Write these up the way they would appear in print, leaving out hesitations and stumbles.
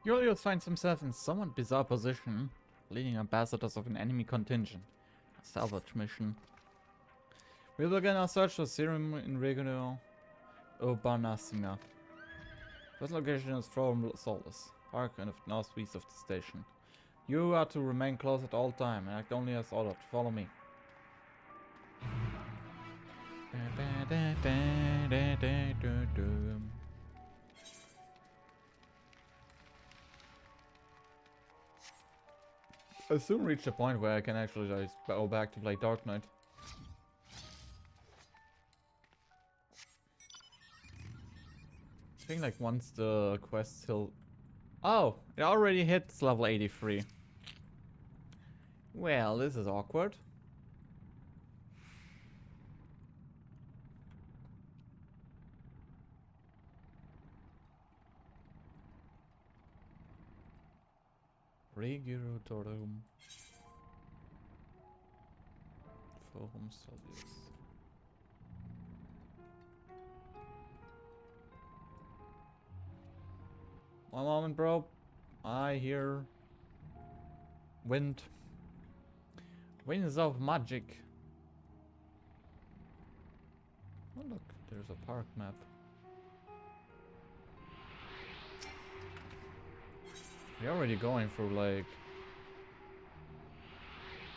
Julius finds himself in somewhat bizarre position, leading ambassadors of an enemy contingent. A salvage mission. We'll begin our search for serum in Regio Urbanissima. This location is from Solus, park and northeast of the station. You are to remain close at all time and act only as ordered. Follow me. I soon reach the point where I can actually like, go back to play Dark Knight. I think like once the quest still... Oh, it already hits level 83. Well, this is awkward. Regulatorum. Forum Solus. One moment, bro. I hear wind. Winds of magic. Oh look, there's a park map. We're already going through like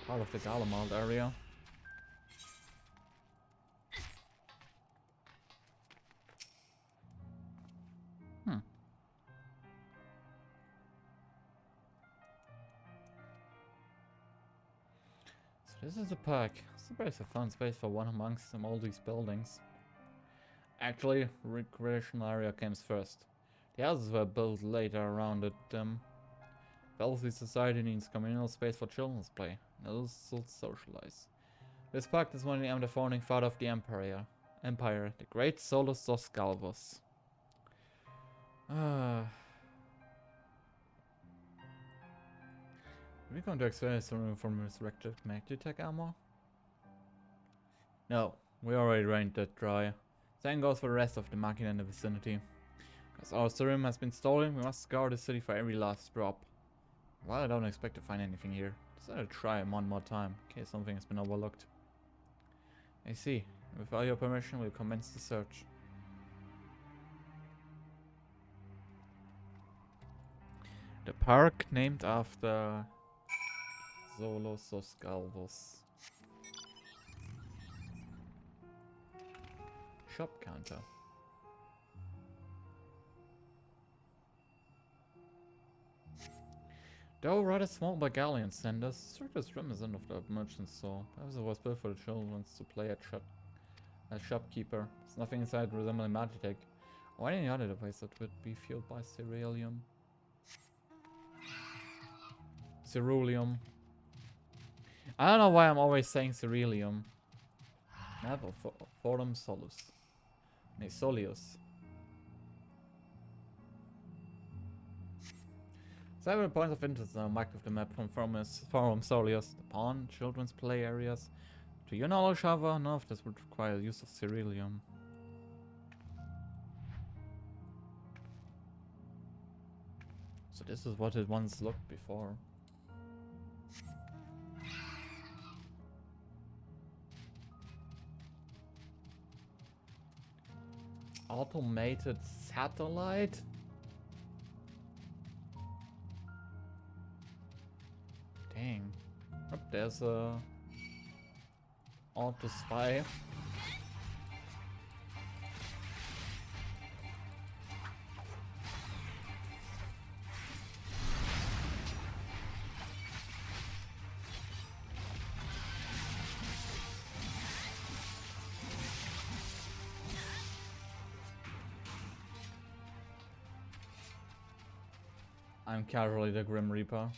part of the Garlemald area. This is the park. Surprised I found space for one amongst all these buildings. Actually, recreational area came first. The houses were built later around it. Wealthy society needs communal space for children's play, and also socialize. This park is one of the founding father of the Empire, the great Solus Galvus. Are we going to experience the room from resurrected Magitech armor? No, we already drained that dry. Same goes for the rest of the machina in the vicinity. Because our serum has been stolen, we must scour the city for every last drop. While I don't expect to find anything here, decided to try one more time, in case something has been overlooked. I see. With all your permission, we'll commence the search. The park named after Solus Galvus. Shop counter. Though rather small by galleon standards, the structure is reminiscent of the merchant store. Perhaps it was built for the children to play at shopkeeper. There's nothing inside resembling Magitech or any other device that would be fueled by ceruleum. I don't know why I'm always saying ceruleum. Map of Forum Solus. Solius. Several points of interest are marked with the map from Forum Solius. The pawn, children's play areas. To your knowledge, however, none of this would require use of ceruleum. So this is what it once looked before. Automated satellite? Dang. Oh, there's a auto spy. I'm casually the Grim Reaper.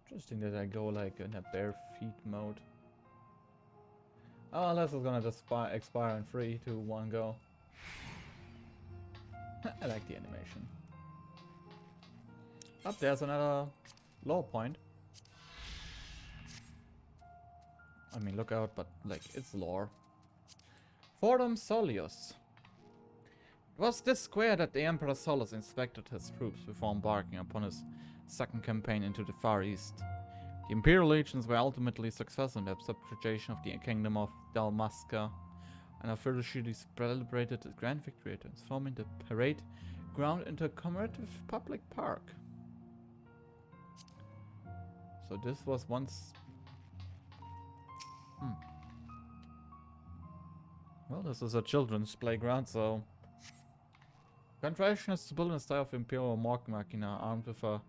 Interesting that I go like in a bare feet mode. Oh, unless it's gonna just expire in 3, 2, 1, go. I like the animation. Up there's another low point. I mean, look out, but like, it's lore. Fordham Solius. It was this square that the Emperor Solus inspected his troops before embarking upon his second campaign into the Far East. The Imperial legions were ultimately successful in their subjugation of the kingdom of Dalmasca, and officially celebrated a grand victory, transforming the parade ground into a commemorative public park. So this was once... Well, this is a children's playground, so... Contraction is to build in the style of Imperial Morg Machina, armed with a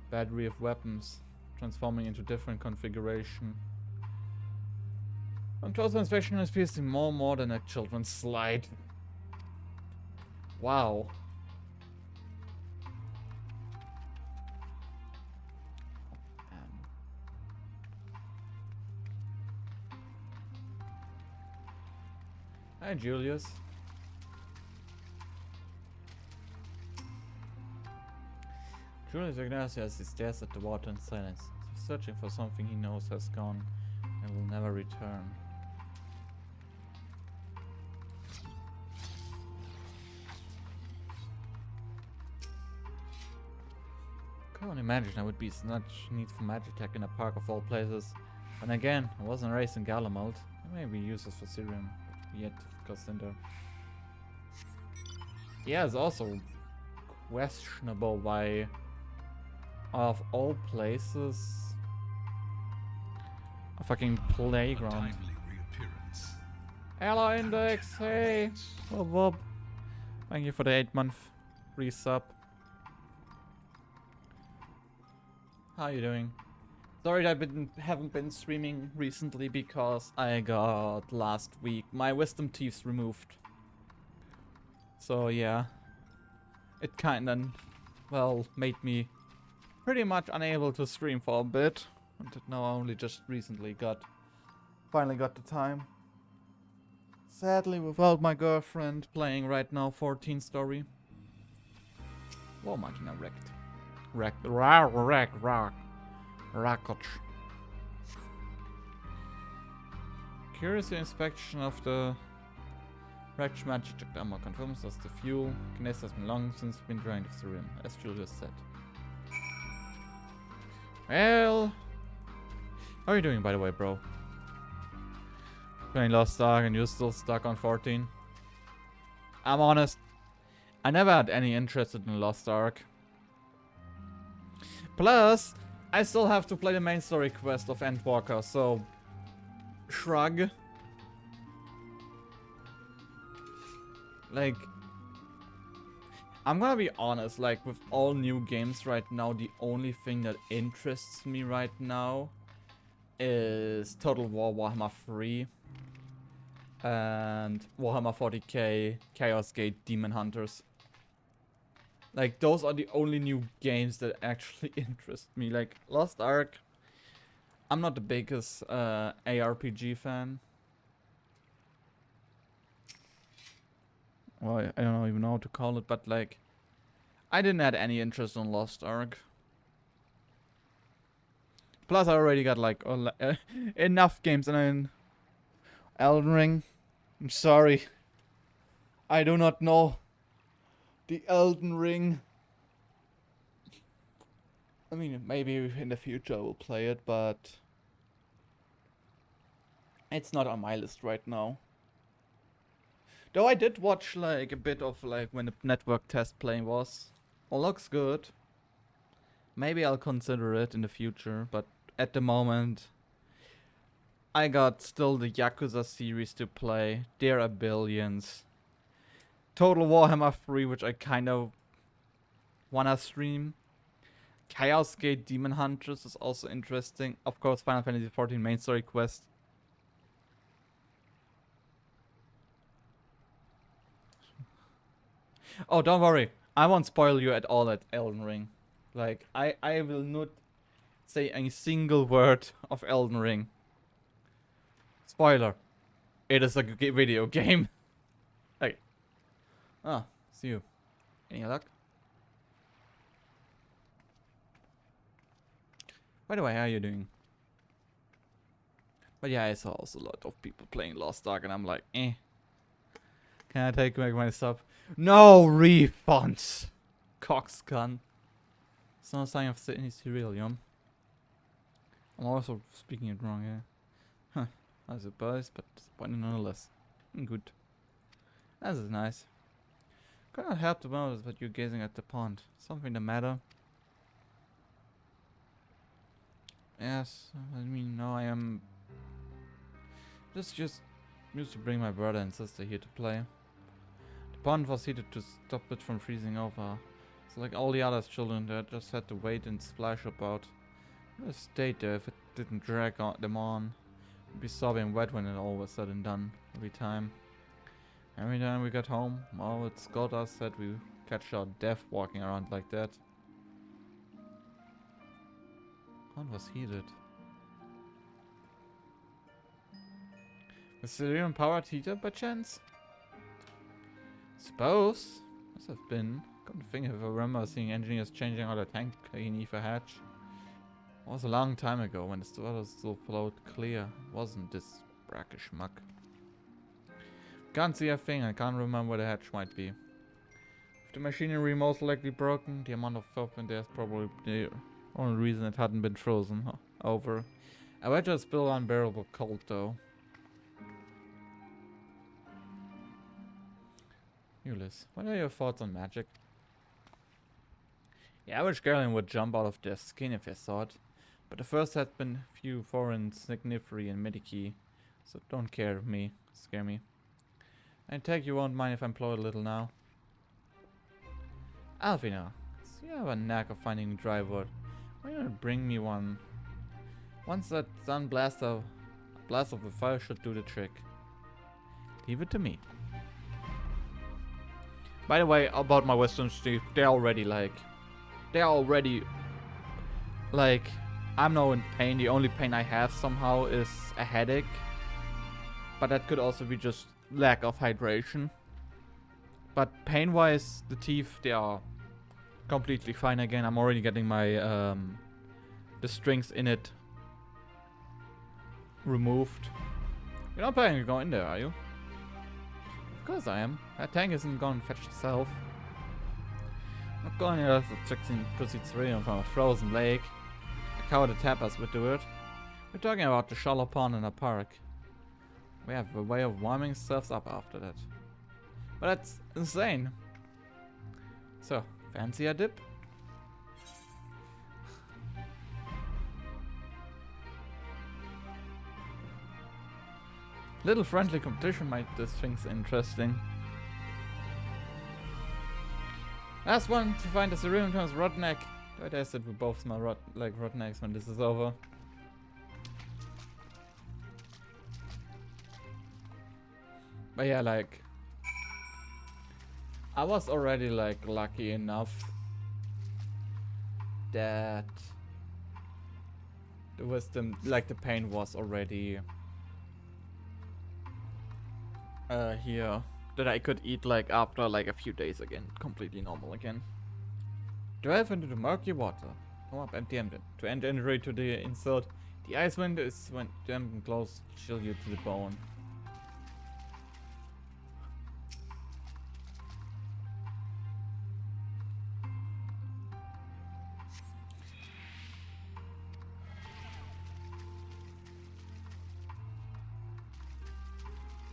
battery of weapons, transforming into different configuration. On closer inspection, it's piercing more than a children's slide. Wow. Hi, Julius. Julius Ignacio as he stares at the water in silence, searching for something he knows has gone and will never return. Can't imagine I would be such need for magic tech in a park of all places. But again, I wasn't raised in Garlemald. It may be useless for Syrian, but yet to consider. Yeah, it's also questionable why, of all places, a fucking playground. Ella Index, hey! Whoop whoop. Thank you for the 8-month resub. How you doing? Sorry that I haven't been streaming recently because I got last week my wisdom teeth removed. So yeah, it kinda, well, made me pretty much unable to stream for a bit. And now I only just recently finally got the time. Sadly, without my girlfriend playing right now 14 story. Whoa, Machina wrecked. Rakoch. Curious inspection of the wrecked magic armor confirms that the fuel canister has been long since been drained through him, as Julius said. Well, how are you doing, by the way, bro? Playing Lost Ark and you're still stuck on 14? I'm honest, I never had any interest in Lost Ark. Plus, I still have to play the main story quest of Endwalker, so... Shrug. Like... I'm gonna be honest, like, with all new games right now, the only thing that interests me right now is Total War Warhammer 3 and Warhammer 40k Chaos Gate Demon Hunters. Like, those are the only new games that actually interest me. Like, Lost Ark, I'm not the biggest ARPG fan. Well, I don't even know how to call it, but like, I didn't have any interest in Lost Ark. Plus, I already got like enough games, and then Elden Ring. I'm sorry, I do not know the Elden Ring. I mean, maybe in the future I will play it, but it's not on my list right now. Though I did watch like a bit of like when the network test playing was. Well, looks good. Maybe I'll consider it in the future, but at the moment I got still the Yakuza series to play. There are billions. Total Warhammer 3, which I kind of wanna stream. Chaos Gate Demon Hunters is also interesting. Of course, Final Fantasy XIV main story quest. Oh, don't worry. I won't spoil you at all at Elden Ring. Like, I will not say a single word of Elden Ring. Spoiler. It is a video game. Hey. Ah, see you. Any luck? By the way, how are you doing? But yeah, I saw also a lot of people playing Lost Ark, and I'm like, eh. Can I take back my sub? No refunds! Coxgun. It's no sign of any cerealium. I'm also speaking it wrong, yeah. Huh. I suppose, but disappointing nonetheless. Good. That is nice. Cannot help to notice that you're gazing at the pond. Something the matter? Yes, I mean, no, I am just used to bring my brother and sister here to play. The pond was heated to stop it from freezing over. So like all the other children, they just had to wait and splash about. They stayed there if it didn't drag them on. We'd be sobbing wet when it all was said and done. Every time we got home, all it scolded us said we catch our death walking around like that. Pond was heated. Was the real powered heater by chance? Suppose. Must have been. Couldn't think if I remember seeing engineers changing out a tank beneath a hatch. It was a long time ago when the water still flowed clear. It wasn't this brackish muck. Can't see a thing. I can't remember where the hatch might be. If the machinery most likely broken, the amount of filth in there is probably the only reason it hadn't been frozen over. I bet it's still unbearable cold though. Ulyss, what are your thoughts on magic? The average Garland would jump out of their skin if they saw it, but the first had been few foreign Signiferi and Mediki, so don't scare me. I take you won't mind if I employ a little now. Alvina, so you have a knack of finding dry wood. Why don't you bring me one? Once that's done, blast of the fire should do the trick. Leave it to me. By the way, about my wisdom streak, they're already like, I'm now in pain. The only pain I have somehow is a headache. But that could also be just lack of hydration. But pain-wise, the teeth, they are completely fine again. I'm already getting my, the strings in it removed. You're not planning to go in there, are you? Of course I am. That tank isn't going to fetch itself. I'm not going to proceed cereal from a frozen lake. A cow the tapas would do it. We're talking about the shallow pond in a park. We have a way of warming ourselves up after that. But that's insane. So, fancy a dip? Little friendly competition made this things interesting. Last one to find the cereal terms Rotneck. I guess that we both smell like Rotnecks when this is over. But yeah, like, I was already like lucky enough that the wisdom, like the pain was already here, that I could eat like after like a few days again, completely normal again. Drive into the murky water. Come up empty-handed. To enter injury to the insert, the ice wind is when damp and close, chill you to the bone.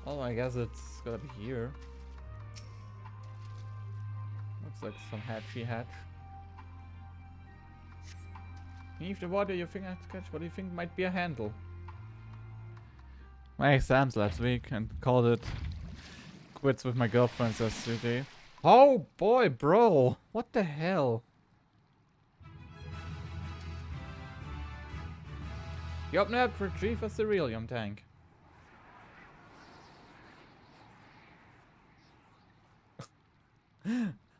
Oh, I guess it's gotta be here. Looks like some hatchy hatch. Beneath the water, your finger catch what do you think might be a handle? My exams last week and called it quits with my girlfriends yesterday. Oh boy, bro! What the hell? You open up to retrieve a cerealium tank.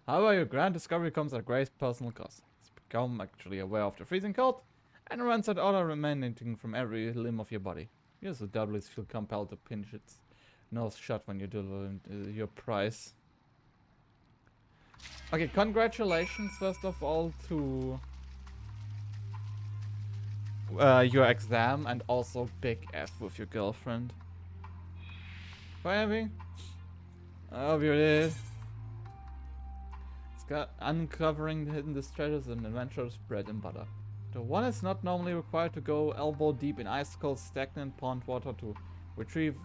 However, your grand discovery comes at a great personal cost. It's become actually aware of the freezing cold and runs out all emanating from every limb of your body. You also doubly feel compelled to pinch its nose shut when you deliver your prize. Okay, congratulations first of all to your exam, and also big F with your girlfriend. Bye, Abby. I hope you did. It's got uncovering the hidden treasures and adventures bread and butter. The one is not normally required to go elbow deep in ice-cold, stagnant pond water to retrieve.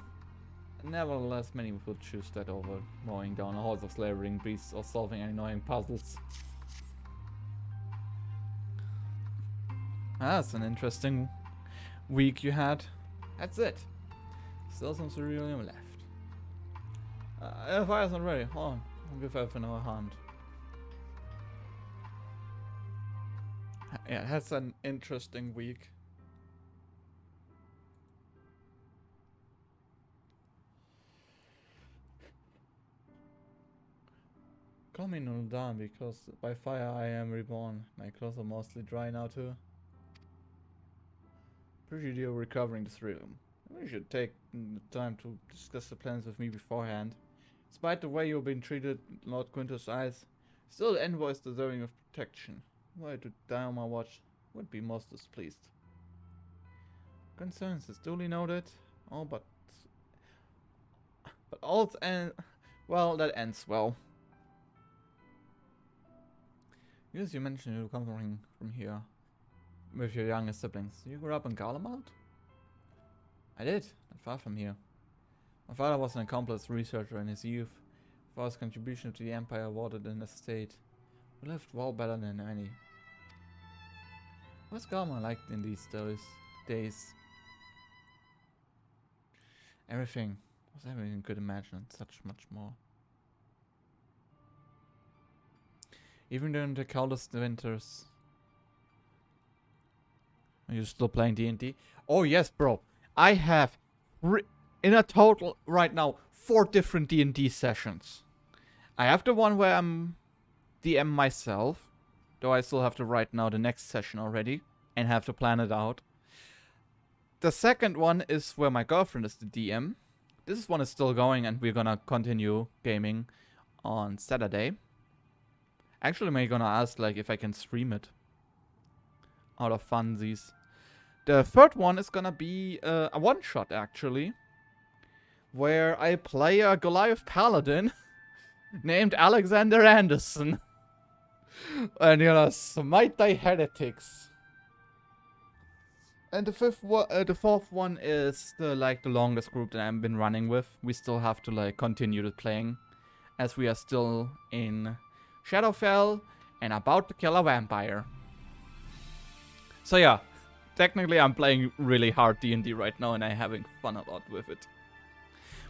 Nevertheless, many would choose that over mowing down a horse of slavering beasts or solving annoying puzzles. That's an interesting week you had. That's it. Still some cerealium left. Fire's not ready. Hold on. I'll give Elf another hand. Yeah, that's an interesting week. Call me Nuldan because by fire I am reborn. My clothes are mostly dry now too. Appreciate you recovering this room. We should take the time to discuss the plans with me beforehand. Despite the way you've been treated, Lord Quintus' eyes, still the envoy is deserving of protection. Were I to die on my watch, would be most displeased. Concerns is duly noted. Oh, but all's end. Well, that ends well. Yes, you mentioned you come from here with your younger siblings. You grew up in Garlemald? I did, not far from here. My father was an accomplished researcher in his youth. For his contribution to the Empire awarded an estate. We lived well better than any. What's Garlemald like in these days? Everything. Was everything you could imagine and such much more. Even during the coldest winters. Are you still playing D&D? Oh yes, bro. I have, in a total right now, 4 different D&D sessions. I have the one where I'm DM myself, though I still have to write now the next session already and have to plan it out. The second one is where my girlfriend is the DM. This one is still going and we're gonna continue gaming on Saturday. Actually, I'm gonna ask like if I can stream it out of funsies. The third one is gonna be a one-shot actually, where I play a Goliath paladin named Alexander Anderson. And you're gonna smite thy heretics. And the fourth one is the longest group that I've been running with. We still have to continue the playing, as we are still in Shadowfell and about to kill a vampire. So yeah, technically I'm playing really hard D&D right now and I'm having fun a lot with it.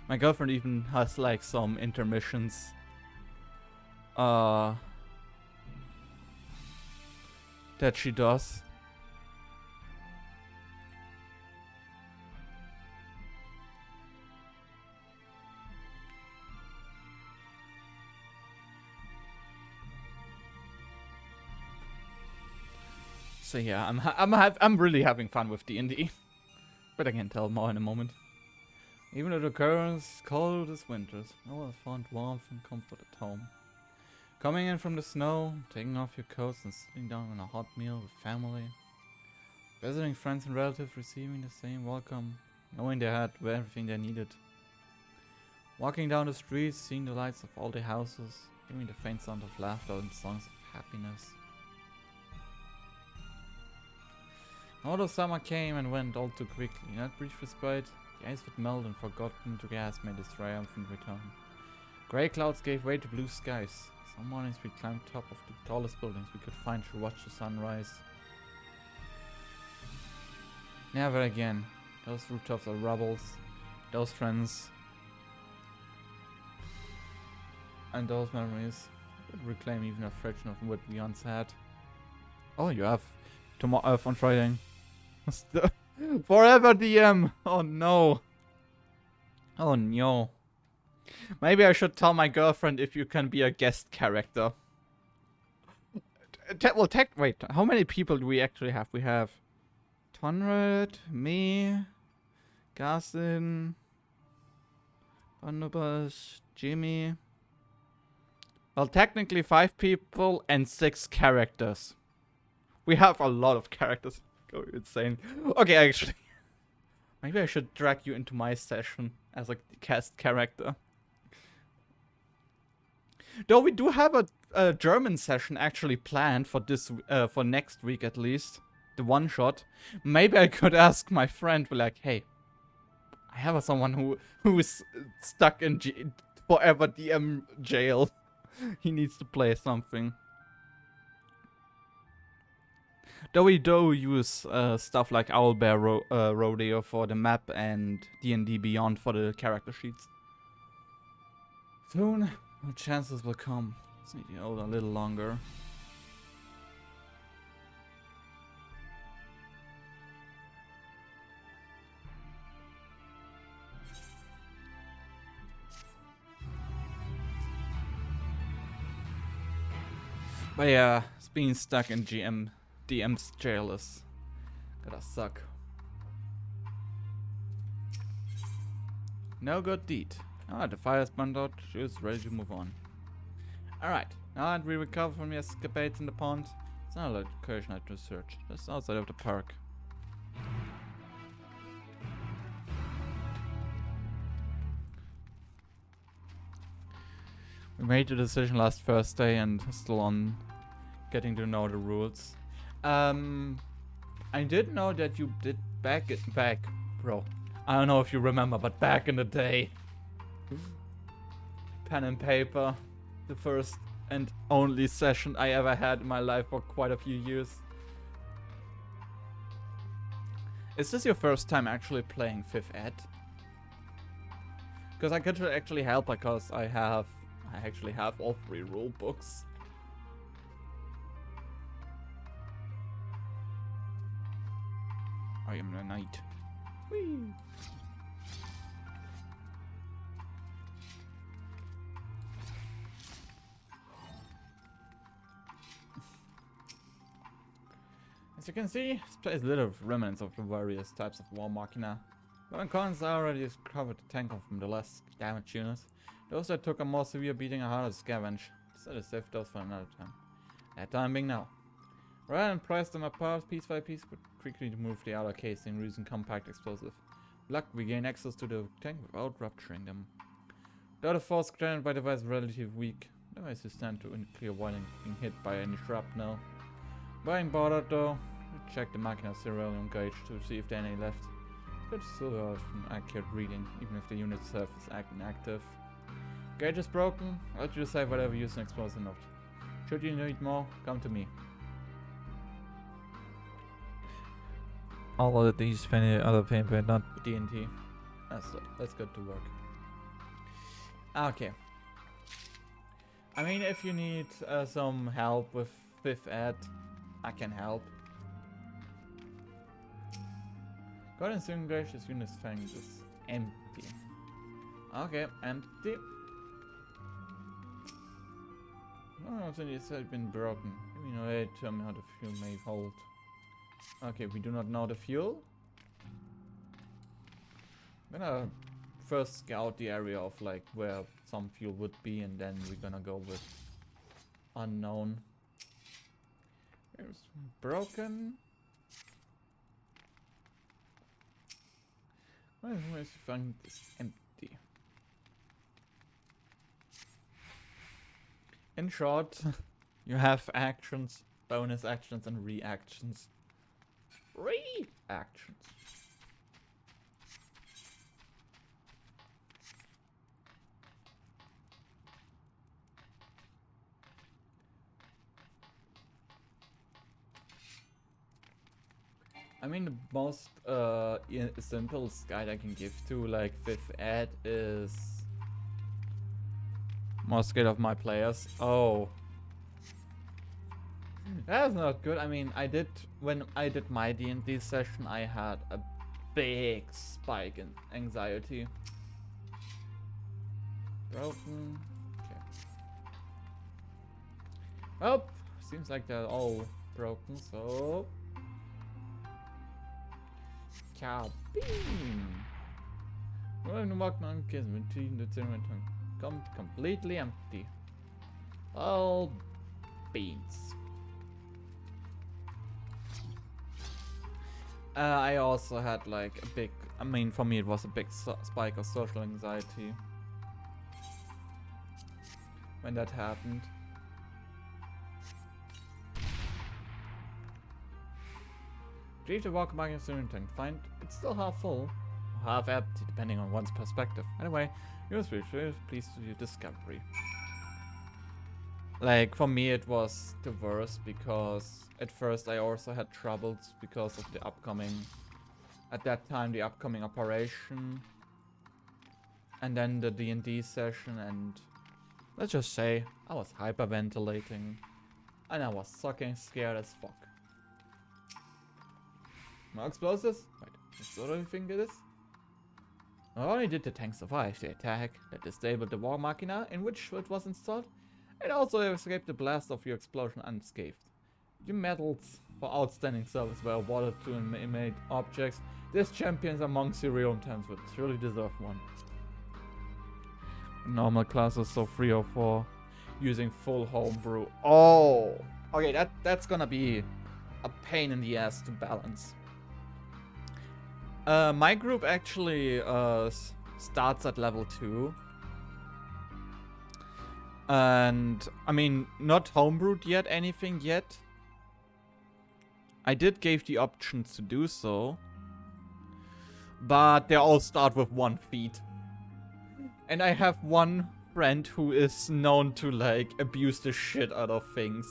My girlfriend even has some intermissions. That she does. So yeah, I'm really having fun with D&D, but I can tell more in a moment. Even though the currents cold as winters, I will find warmth and comfort at home. Coming in from the snow, taking off your coats and sitting down on a hot meal with family. Visiting friends and relatives, receiving the same welcome, knowing they had everything they needed. Walking down the streets, seeing the lights of all the houses, hearing the faint sound of laughter and songs of happiness. Although summer came and went all too quickly, in that brief respite, the ice would melt and forgotten to gas made its triumphant return. Grey clouds gave way to blue skies. Some mornings we climbed top of the tallest buildings we could find to watch the sun rise. Never again. Those rooftops are rubbles. Those friends. And those memories would reclaim even a fraction of what we once had. Oh, you have tomorrow on Friday. Forever DM. Oh no. Oh no. Maybe I should tell my girlfriend if you can be a guest character. Wait, how many people do we actually have? We have Tonred, me, Garson, Barnabas, Jimmy. Well, technically 5 people and 6 characters. We have a lot of characters. Go insane. Okay, actually. Maybe I should drag you into my session as a cast character. Though we do have a German session actually planned for this for next week at least. The one shot. Maybe I could ask my friend, be like, hey, I have someone who is stuck in forever DM jail. He needs to play something. Though we do use stuff like Owlbear Rodeo for the map and D&D Beyond for the character sheets. Soon, our chances will come. Just need to hold a little longer. But yeah, being stuck in DM's jail is gotta suck. No good deed. Ah, the fire's burned out. She is ready to move on. Alright, now that we recover from the escapades in the pond, it's not a location I to search. Just outside of the park. We made the decision last Thursday and still on getting to know the rules. I did know that you did back, bro. I don't know if you remember, but back in the day. Pen and paper. The first and only session I ever had in my life for quite a few years. Is this your first time actually playing 5th Ed? Because I could actually help because I actually have all 3 rule books. I am a knight. Whee! As you can see, this place is little of remnants of the various types of war machina. When Collins already discovered the tank from the less damaged units, those that took a more severe beating are harder to scavenge. Decided to save those for another time. That time being now. Rather than price them apart piece by piece, but quickly remove the outer casing using compact explosive. Luck, we gain access to the tank without rupturing them. Though the force granted by the device is relatively weak, no ways to stand to clear while being hit by any shrapnel. Being bothered though, we check the machina serial gauge to see if there are any left. Good still have an accurate reading, even if the unit itself is inactive. Gauge is broken, I'll let you decide whatever use an explosive not. Should you need more, come to me. All of these other paper, not D&T. That's good to work. Okay. I mean, if you need some help with 5th Ed, I can help. God and soon gracious unit's fang is empty. Okay, empty. Oh, so it's been broken. You know, tell me how the fuel may hold. Okay, we do not know the fuel. I'm gonna first scout the area of like where some fuel would be, and then we're gonna go with unknown. It's broken. Where's fun is empty. In short, you have actions, bonus actions, and reactions. Reactions. I mean, the most simplest guide I can give to like 5th Ed is more scared of my players. Oh, that's not good. I mean, when I did my D&D session, I had a big spike in anxiety. Broken. Okay. Well, seems like they're all broken, so Kabim! Well, the Magnan kiss between the cinema come completely empty. All beans. I also had like a big, I mean, for me it was a big spike of social anxiety when that happened. Retrieve the walk marking and find it's still half full, or half empty, depending on one's perspective. Anyway, you're pleased with your discovery. Like, for me it was the worst, because at first I also had troubles because of the upcoming, at that time, the upcoming operation, and then the D&D session, and let's just say, I was hyperventilating, and I was fucking scared as fuck. More explosives? Wait, is that what you think it is? Not only did the tank survive the attack that disabled the war machina in which it was installed, it also escaped the blast of your explosion unscathed. Your medals for outstanding service were awarded to inanimate objects. These champions amongst your real times would truly deserve one. Normal classes, so 3 or 4. Using full homebrew. Oh! Okay, that's gonna be a pain in the ass to balance. My group actually starts at level 2. And, I mean, not homebrewed yet, anything yet. I did give the options to do so. But they all start with 1 feat. And I have one friend who is known to, like, abuse the shit out of things.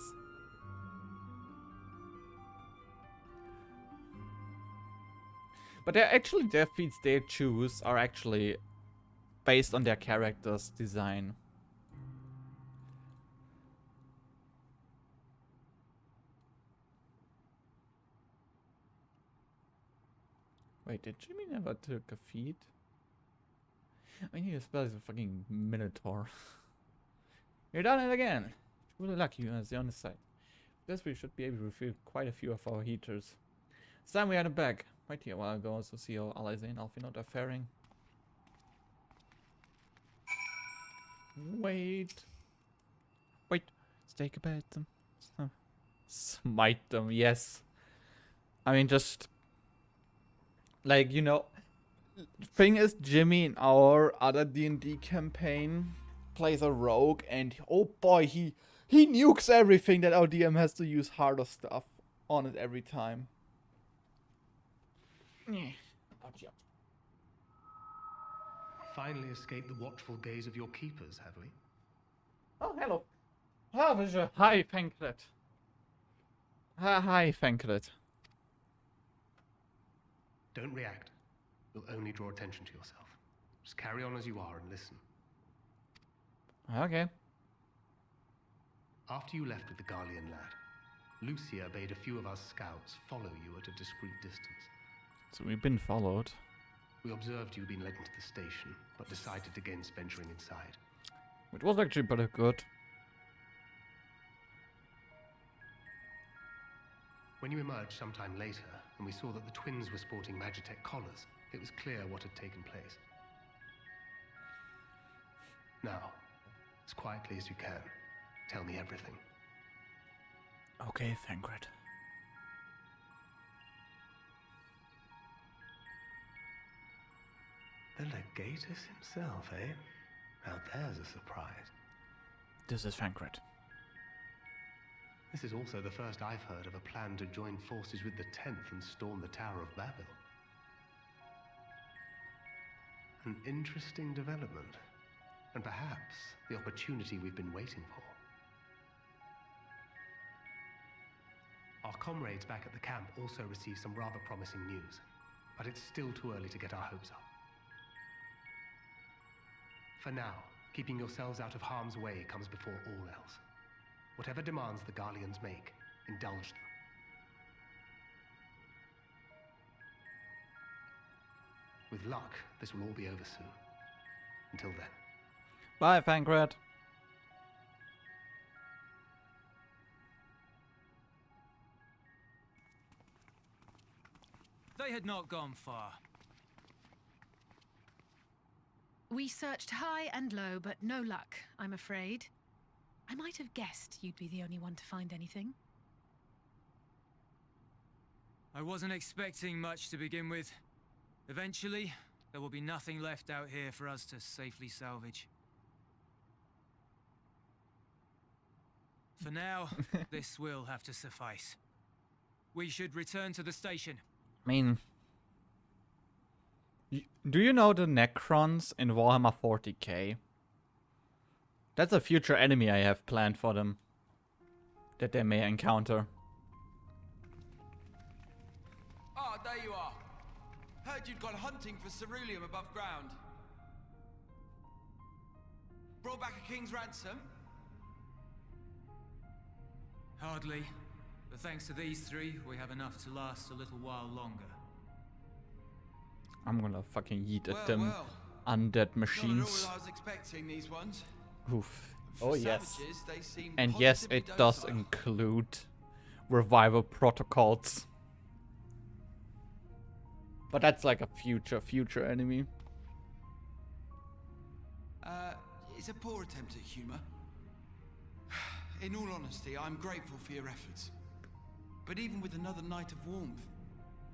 But their feats they choose are actually based on their character's design. Wait, did Jimmy never took a feat? I need to spell is a fucking minotaur. You're done it again. Really lucky you as the honest side. This we should be able to refill quite a few of our heaters. It's time we had a bag. Right here, while I go also see how Alea and Alfie are faring. Wait. Stake about them. Smite them, yes. I mean, just like, you know, thing is, Jimmy in our other D&D campaign plays a rogue, and oh boy, he nukes everything that our DM has to use harder stuff on it every time. Finally escaped the watchful gaze of your keepers, have we? Oh, hello. Hi, Fanklet. Hi, Fanklet. Don't react. You'll only draw attention to yourself. Just carry on as you are and listen. Okay. After you left with the Garlean lad, Lucia bade a few of us scouts follow you at a discreet distance. So we've been followed. We observed you being led into the station, but decided against venturing inside. It was actually pretty good. When you emerged sometime later, and we saw that the twins were sporting Magitech collars, it was clear what had taken place. Now, as quietly as you can, tell me everything. Okay, Thancred. The Legatus himself, eh? Now there's a surprise. This is Thancred. This is also the first I've heard of a plan to join forces with the 10th and storm the Tower of Babel. An interesting development, and perhaps the opportunity we've been waiting for. Our comrades back at the camp also received some rather promising news, but it's still too early to get our hopes up. For now, keeping yourselves out of harm's way comes before all else. Whatever demands the Garleans make, indulge them. With luck, this will all be over soon. Until then. Bye, Thancred. They had not gone far. We searched high and low, but no luck, I'm afraid. I might have guessed you'd be the only one to find anything. I wasn't expecting much to begin with. Eventually, there will be nothing left out here for us to safely salvage. For now, this will have to suffice. We should return to the station. I mean, do you know the Necrons in Warhammer 40k? That's a future enemy I have planned for them. That they may encounter. Ah, there you are. Heard you'd gone hunting for ceruleum above ground. Brought back a king's ransom? Hardly. But thanks to these three, we have enough to last a little while longer. I'm gonna fucking yeet at Well, them well. undead Not at machines. all I was expecting these ones. Oof. For Oh yes. savages, they seem And yes, positively it does docile. include revival protocols. But that's like a future enemy. It's a poor attempt at humor. In all honesty, I'm grateful for your efforts. But even with another night of warmth,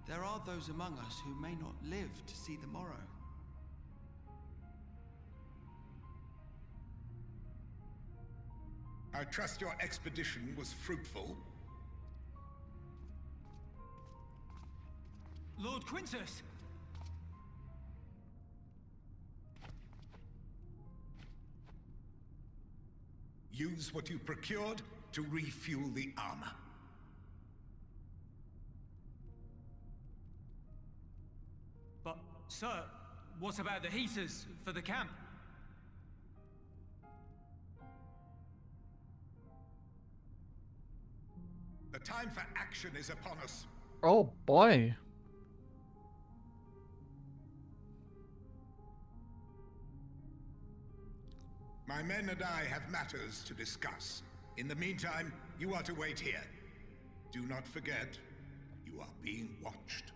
there are those among us who may not live to see the morrow. I trust your expedition was fruitful. Lord Quintus! Use what you procured to refuel the armor. But, sir, what about the heaters for the camp? The time for action is upon us. Oh boy. My men and I have matters to discuss. In the meantime, you are to wait here. Do not forget, you are being watched.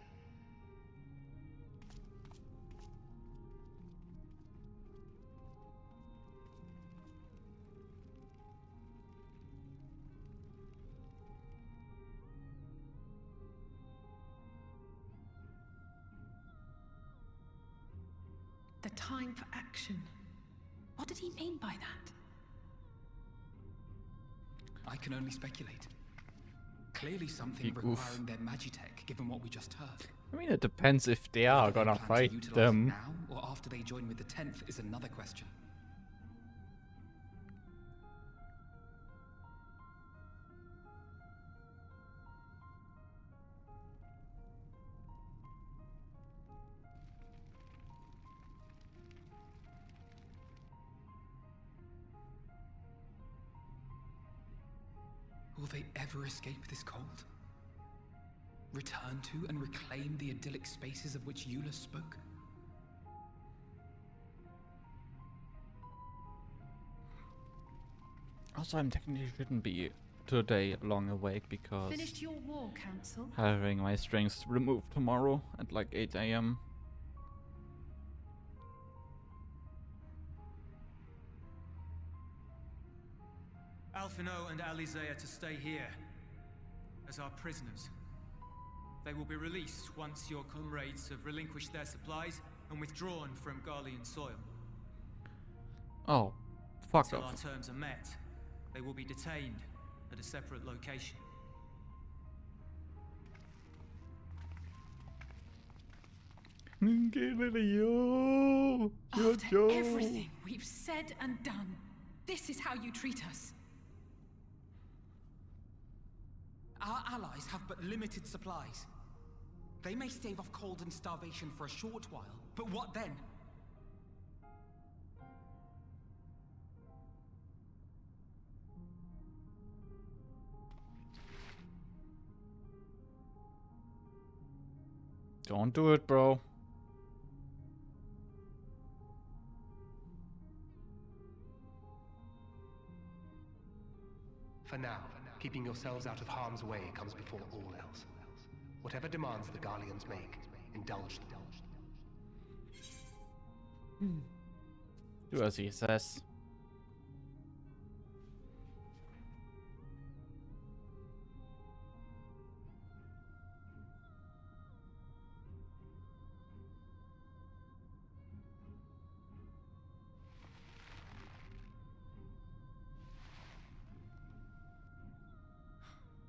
The time for action. What did he mean by that? I can only speculate. Clearly something Big oof. requiring their magitech, given what we just heard. I mean, it depends if they are Whether they gonna plan to fight utilize it them. now or after they join with the 10th is another question. Will they ever escape this cold? Return to and reclaim the idyllic spaces of which Eula spoke? Also, I'm technically shouldn't be today long awake because Finished your war, Council? having my strings removed tomorrow at like 8 AM. Alphino and Alea to stay here as our prisoners. They will be released once your comrades have relinquished their supplies and withdrawn from Garlean soil. Oh, fuck Until our off. terms are met, they will be detained at a separate location. After everything we've said and done, this is how you treat us. Our allies have but limited supplies. They may stave off cold and starvation for a short while, but what then? Don't do it, bro. For now, keeping yourselves out of harm's way comes before all else. Whatever demands the Garleans make, indulge them. Do as he says.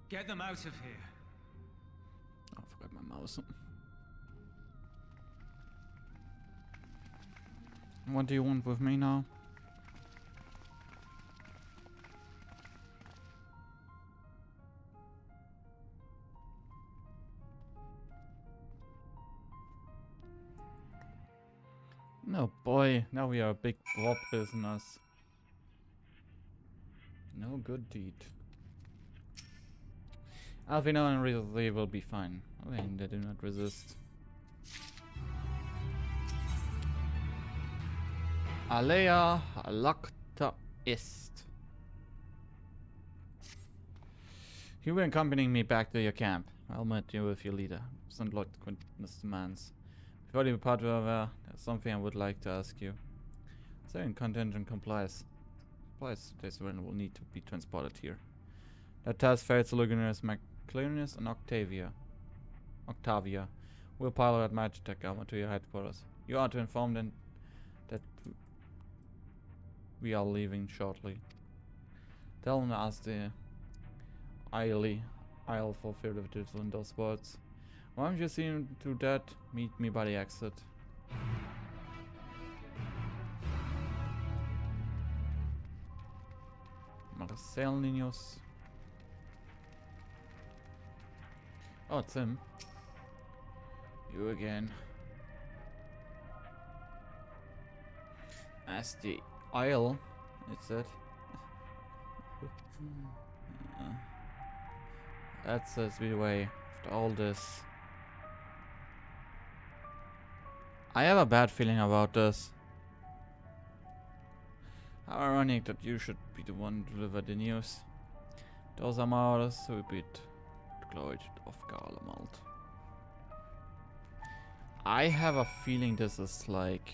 Get them out of here. Oh, I forgot my mouse. What do you want with me now? No boy, now we are big blob prisoners. No good deed. Alvino and Ridley will be fine. Oh, and they do not resist. Alea lacta ist. You were accompanying me back to your camp. I'll meet you with your leader. St. Lord Quintus demands. Before you depart, however, there's something I would like to ask you. Certain contingent complies. This one will need to be transported here. That task fails to Luginus, McClernus, and Octavia will pilot at Magitech Alma to your headquarters. You are to inform them that we are leaving shortly. Tell them to ask the I'll fulfill the digital in those words. Once you see him to that, meet me by the exit. Marcel Niños. Oh, it's him. You again. As the Isle, it's it. That's the sweet way after all this. I have a bad feeling about this. How ironic that you should be the one to deliver the news. Those are my orders, so we beat the glory of Garlemald. I have a feeling this is like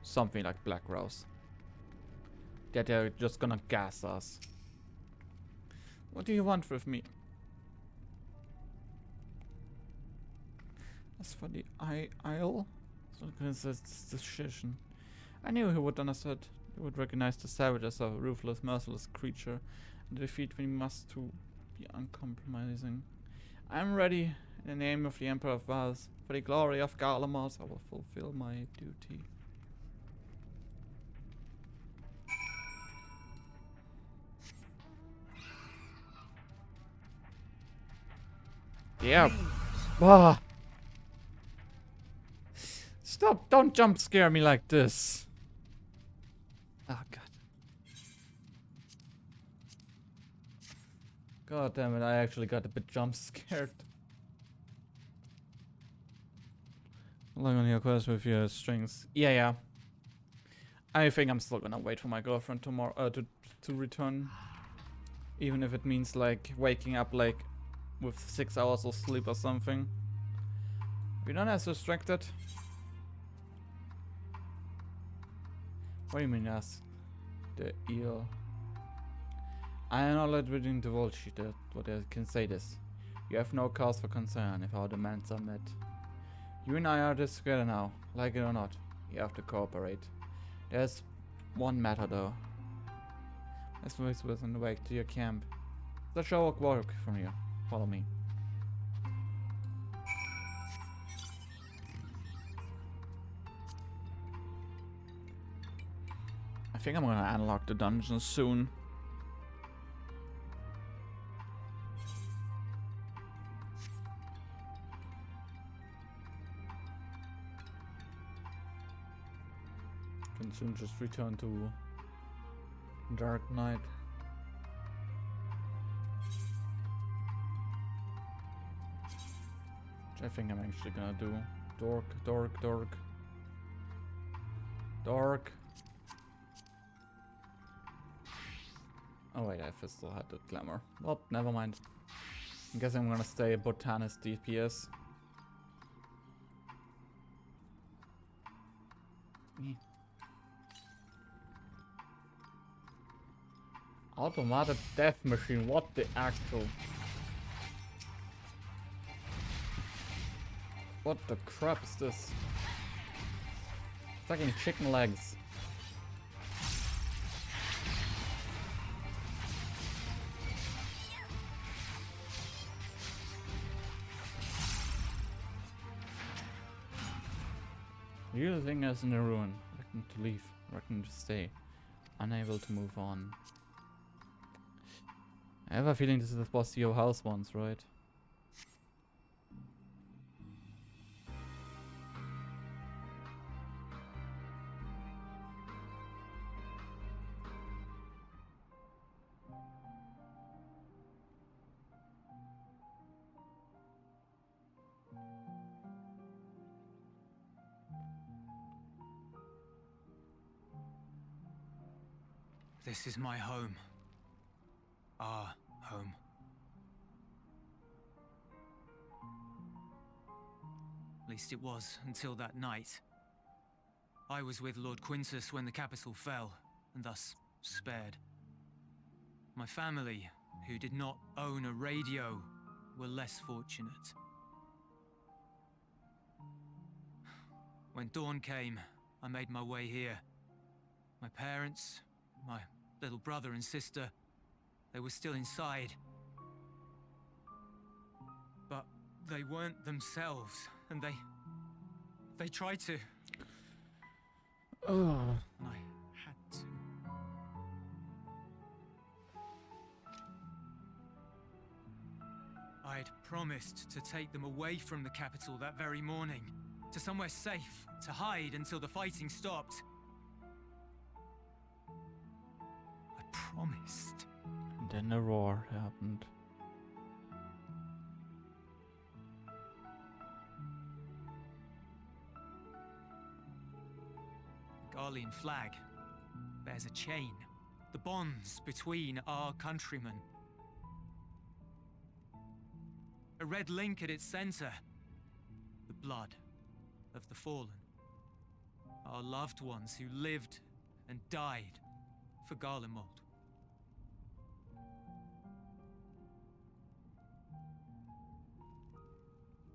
something like Black Rose. That they're just gonna gas us. What do you want with me? As for the Isle, this decision. I knew he would understand. He would recognize the savage as a ruthless, merciless creature, and the defeat we must to be uncompromising. I'm ready. In the name of the Emperor of Vals, for the glory of Garlemald, I will fulfill my duty. Yeah. Ah. Stop! Don't jump scare me like this. Oh god. God damn it, I actually got a bit jump scared. Long on your quest with your strings. Yeah. I think I'm still gonna wait for my girlfriend tomorrow to return. Even if it means like waking up like with 6 hours of sleep or something. We're not as distracted. What do you mean as the eel? I am not let within divulge that what I can say this. You have no cause for concern if our demands are met. You and I are just together now, like it or not. You have to cooperate. There's one matter though. As was on the way to your camp. The show will work from you. Follow me. I think I'm gonna unlock the dungeon soon. Can soon just return to Dark Knight. Which I think I'm actually gonna do. Dork. Oh wait, I still had that glamour. Well, never mind. I guess I'm gonna stay Botanist DPS. Automated death machine, what the actual... What the crap is this? Fucking chicken legs. Real thing is in the ruin. Reckon to leave. Reckon to stay. Unable to move on. I have a feeling this was your house once, right? This is my home. Our home. At least it was until that night. I was with Lord Quintus when the capital fell, and thus spared. My family, who did not own a radio, were less fortunate. When dawn came, I made my way here. My parents, my little brother and sister, they were still inside. But they weren't themselves, and they tried to. Oh. And I had to. I'd promised to take them away from the capital that very morning, to somewhere safe, to hide until the fighting stopped. I promised. And then a roar happened. The Garlean flag bears a chain, the bonds between our countrymen. A red link at its center, the blood of the fallen. Our loved ones who lived and died for Garlemald.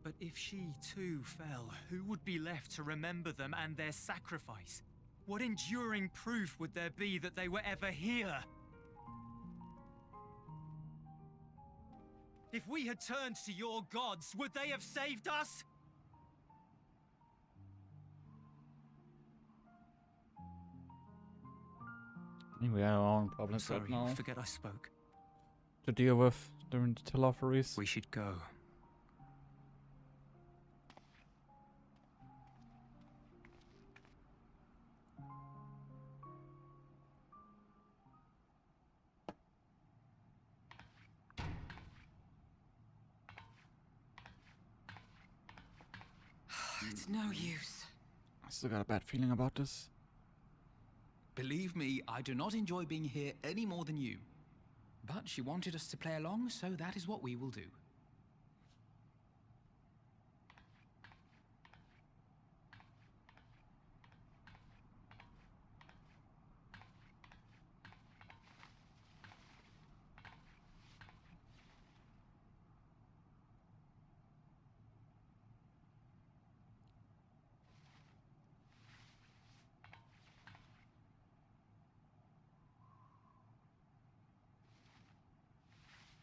But if she too fell, who would be left to remember them and their sacrifice? What enduring proof would there be that they were ever here? If we had turned to your gods, would they have saved us? I think we have our own problems Sorry, right now forget I spoke. to deal with during the Telophores. We should go. It's no use. I still got a bad feeling about this. Believe me, I do not enjoy being here any more than you. But she wanted us to play along, so that is what we will do.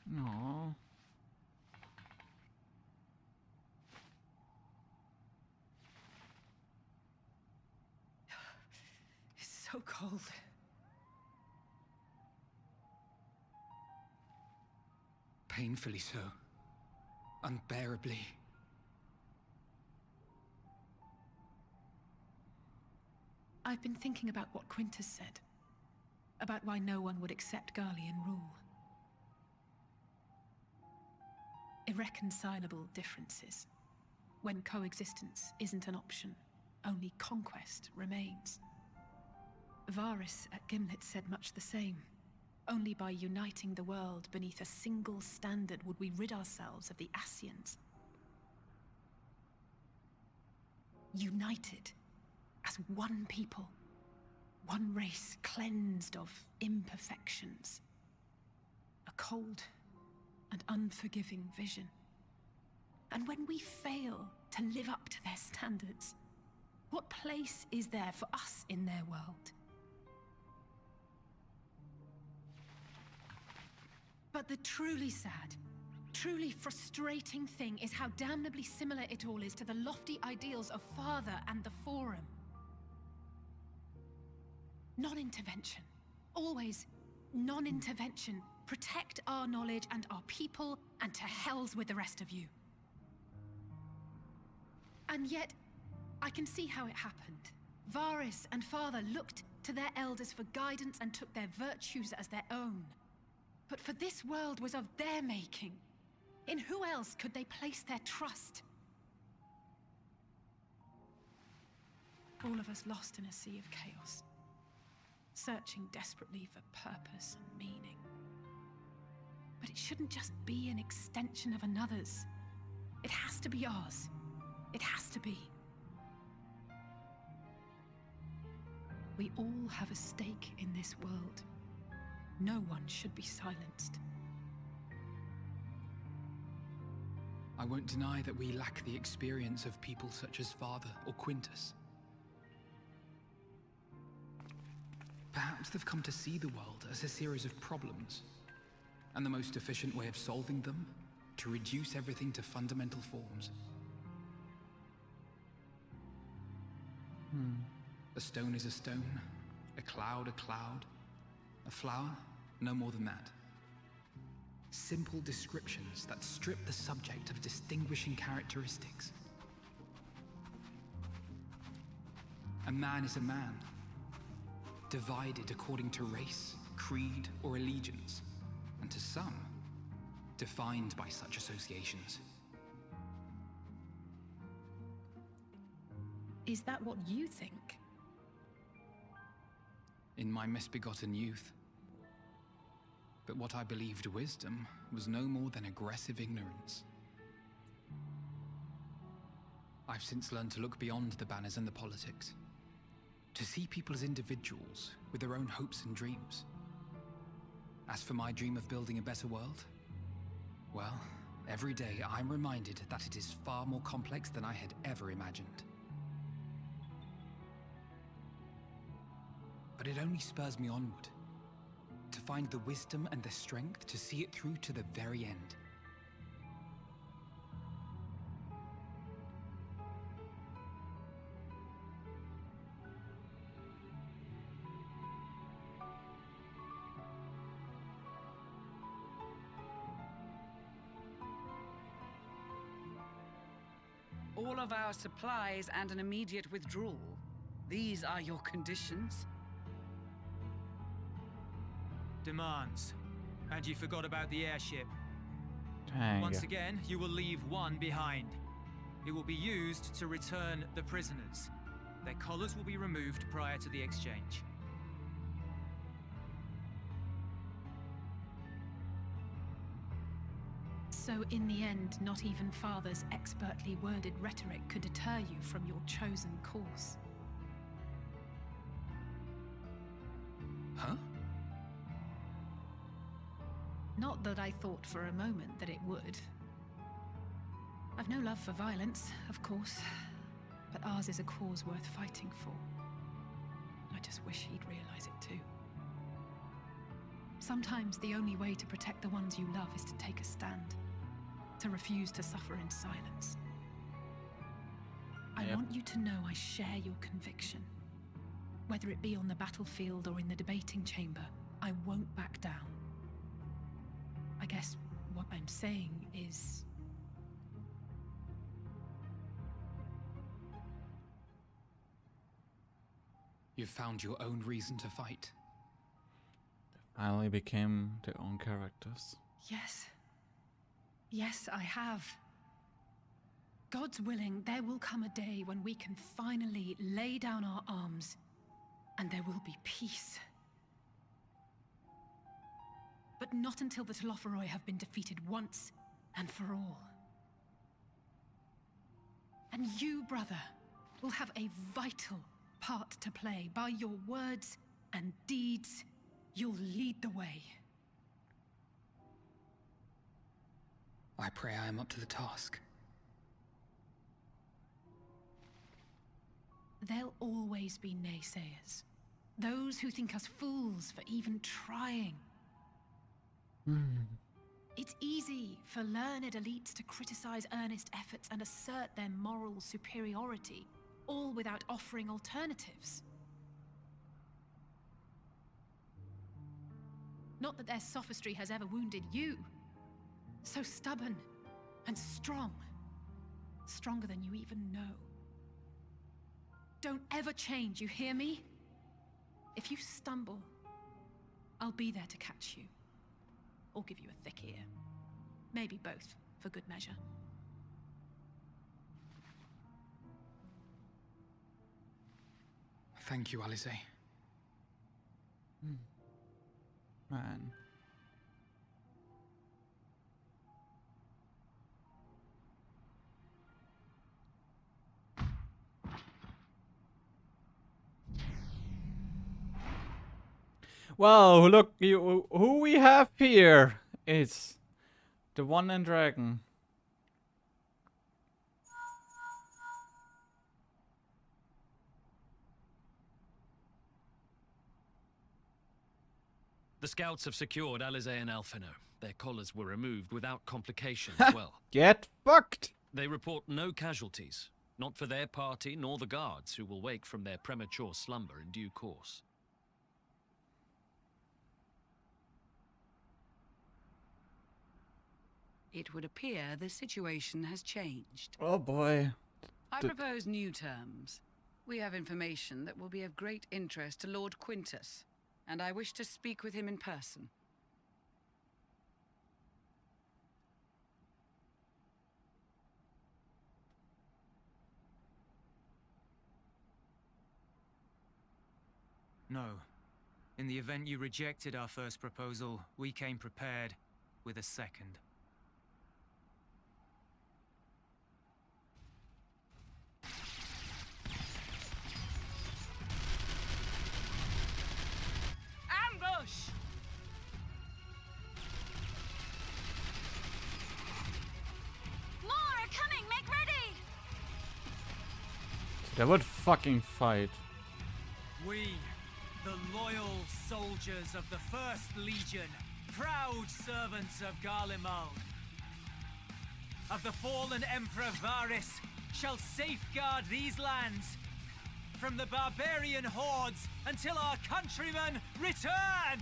No. It's so cold. Painfully so. Unbearably. I've been thinking about what Quintus said. About why no one would accept Garlean rule. Irreconcilable differences. When coexistence isn't an option, only conquest remains. Varus at Gimlet said much the same. Only by uniting the world beneath a single standard would we rid ourselves of the Ascians. United as one people, one race cleansed of imperfections. A cold and unforgiving vision. And when we fail to live up to their standards, what place is there for us in their world? But the truly sad, truly frustrating thing is how damnably similar it all is to the lofty ideals of Father and the Forum. Non-intervention. Always non-intervention. Protect our knowledge and our people, and to hells with the rest of you. And yet, I can see how it happened. Varys and Father looked to their elders for guidance and took their virtues as their own. But for this world was of their making. In who else could they place their trust? All of us lost in a sea of chaos, searching desperately for purpose and meaning. But it shouldn't just be an extension of another's. It has to be ours. It has to be. We all have a stake in this world. No one should be silenced. I won't deny that we lack the experience of people such as Father or Quintus. Perhaps they've come to see the world as a series of problems, and the most efficient way of solving them, to reduce everything to fundamental forms. A stone is a stone, a cloud, a flower, no more than that. Simple descriptions that strip the subject of distinguishing characteristics. A man is a man, divided according to race, creed, or allegiance, and to some, defined by such associations. Is that what you think? In my misbegotten youth. But what I believed wisdom was no more than aggressive ignorance. I've since learned to look beyond the banners and the politics, to see people as individuals with their own hopes and dreams. As for my dream of building a better world, well, every day I'm reminded that it is far more complex than I had ever imagined. But it only spurs me onward, to find the wisdom and the strength to see it through to the very end. All of our supplies and an immediate withdrawal. These are your conditions? Demands. And you forgot about the airship. Dang. Once again, you will leave one behind. It will be used to return the prisoners. Their collars will be removed prior to the exchange. So in the end, not even Father's expertly worded rhetoric could deter you from your chosen course. Huh? Not that I thought for a moment that it would. I've no love for violence, of course, but ours is a cause worth fighting for. I just wish he'd realize it too. Sometimes the only way to protect the ones you love is to take a stand, to refuse to suffer in silence. I want you to know I share your conviction. Whether it be on the battlefield or in the debating chamber, I won't back down. I guess what I'm saying is... You've found your own reason to fight. Finally became their own characters. Yes. Yes, I have. God's willing, there will come a day when we can finally lay down our arms, and there will be peace. But not until the Telophoroi have been defeated once and for all. And you, brother, will have a vital part to play. By your words and deeds, you'll lead the way. I pray I am up to the task. There'll always be naysayers. Those who think us fools for even trying. It's easy for learned elites to criticize earnest efforts and assert their moral superiority, all without offering alternatives. Not that their sophistry has ever wounded you. So stubborn and strong. Stronger than you even know. Don't ever change, you hear me? If you stumble, I'll be there to catch you. Or give you a thick ear. Maybe both, for good measure. Thank you, Alice. Man. Well, look, who we have here is the One and Dragon. The scouts have secured Alea and Alphino. Their collars were removed without complication as well. Get fucked! They report no casualties, not for their party nor the guards, who will wake from their premature slumber in due course. It would appear the situation has changed. Oh boy. I propose new terms. We have information that will be of great interest to Lord Quintus, and I wish to speak with him in person. No. In the event you rejected our first proposal, we came prepared with a second. Ambush! More are coming! Make ready! They would fucking fight. We, the loyal soldiers of the First Legion, proud servants of Garlemald, of the fallen Emperor Varys, shall safeguard these lands from the barbarian hordes until our countrymen return!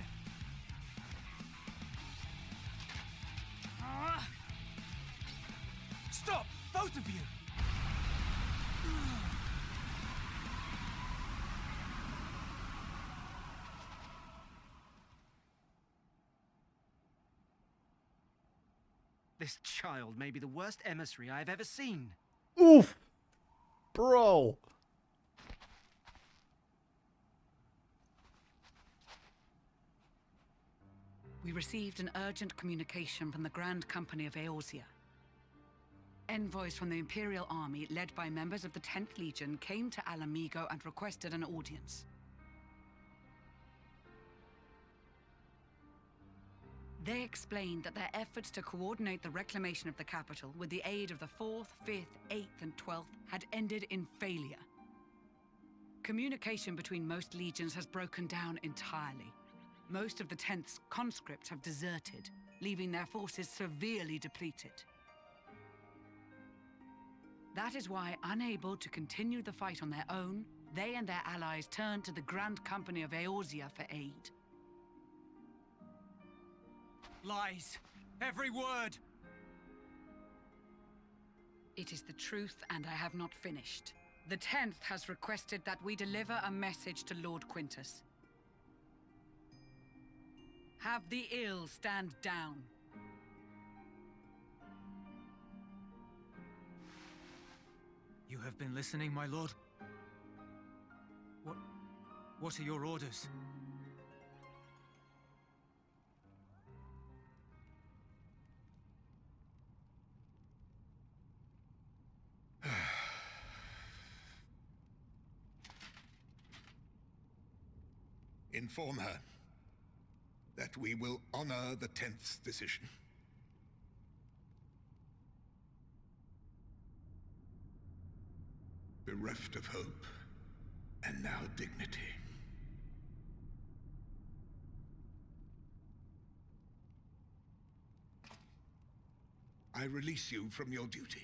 Stop! Both of you! This child may be the worst emissary I have ever seen. Oof! Bro! We received an urgent communication from the Grand Company of Eorzea. Envoys from the Imperial Army, led by members of the 10th Legion, came to Alamigo and requested an audience. They explained that their efforts to coordinate the reclamation of the capital with the aid of the 4th, 5th, 8th, and 12th had ended in failure. Communication between most legions has broken down entirely. Most of the 10th's conscripts have deserted, leaving their forces severely depleted. That is why, unable to continue the fight on their own, they and their allies turned to the Grand Company of Eorzea for aid. Lies! Every word! It is the truth, and I have not finished. The 10th has requested that we deliver a message to Lord Quintus. Have the ill stand down. You have been listening, my lord? What are your orders? Inform her that we will honor the 10th's decision. Bereft of hope, and now dignity. I release you from your duty.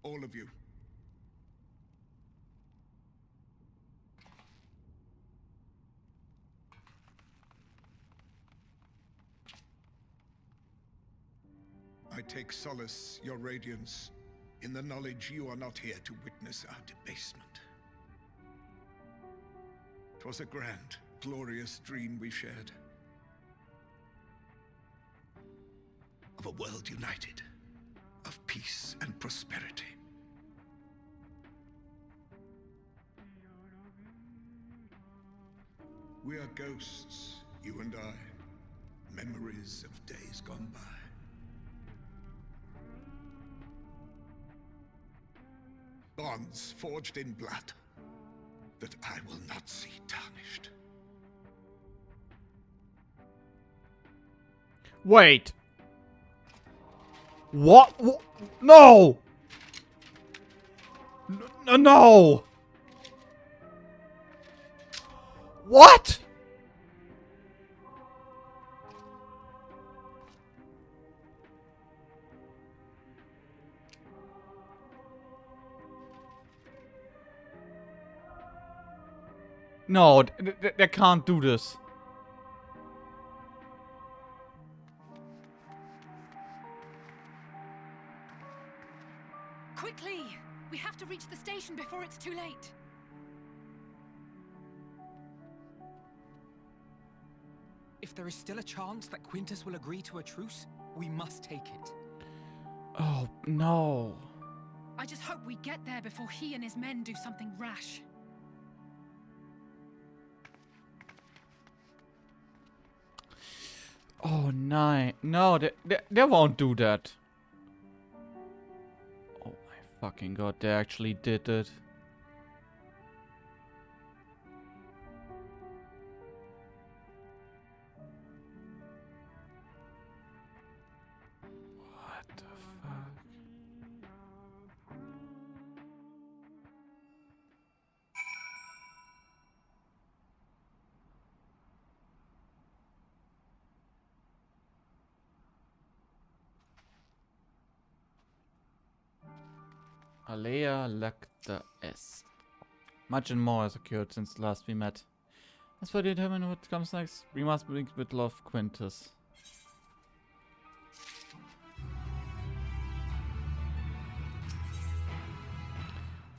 All of you. I take solace, your radiance, in the knowledge you are not here to witness our debasement. 'Twas a grand, glorious dream we shared. Of a world united, of peace and prosperity. We are ghosts, you and I, memories of days gone by. Bonds forged in blood that I will not see tarnished. Wait. What? No! No! What? No, they can't do this. Quickly! We have to reach the station before it's too late. If there is still a chance that Quintus will agree to a truce, we must take it. Oh, no. I just hope we get there before he and his men do something rash. Oh, no, they won't do that. Oh my fucking god, they actually did it. What the fuck? Alea lacta est. Much and more has occurred since last we met. As for determine what comes next, we must bring with love Quintus.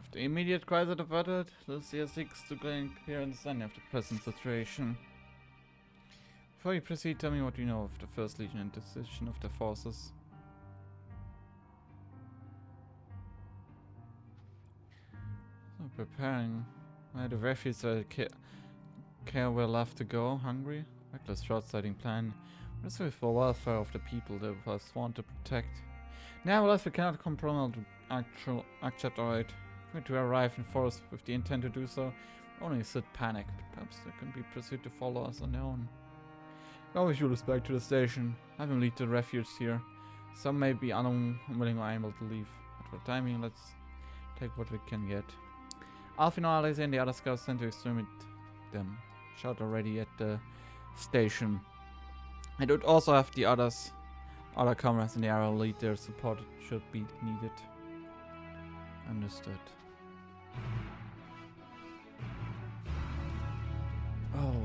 With the immediate crisis averted, Lucia seeks to gain clear understanding of the present situation. Before you proceed, tell me what you know of the First Legion and decision of the forces. Preparing. The refuse care where left to go. Hungry? Reckless short-sighting plan. Reserved for welfare of the people they was sworn to protect. Nevertheless, we cannot compromise accept our aid. If we to arrive in force with the intent to do so, only sit panic, but perhaps they can be persuaded to follow us on their own. Go with your respect to the station. Have them lead the refuge here. Some may be unwilling or unable to leave. But for the timing, let's take what we can get. Alfino, Alea, and the other scouts sent to exterminate them. Shout already at the station. And would also have the other comrades in the area lead their support should be needed. Understood. Oh.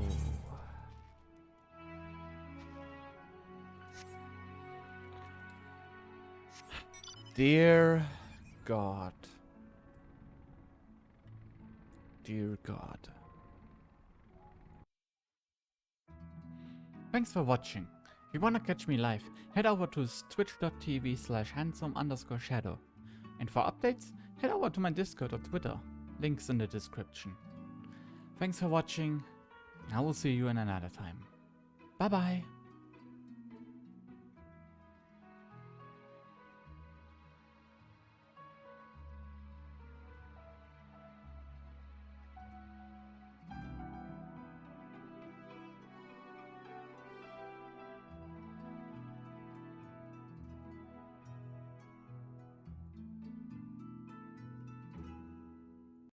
Dear God. Dear God. Thanks for watching. If you wanna catch me live, head over to twitch.tv/handsome_shadow. And for updates, head over to my Discord or Twitter. Links in the description. Thanks for watching, and I will see you in another time. Bye bye.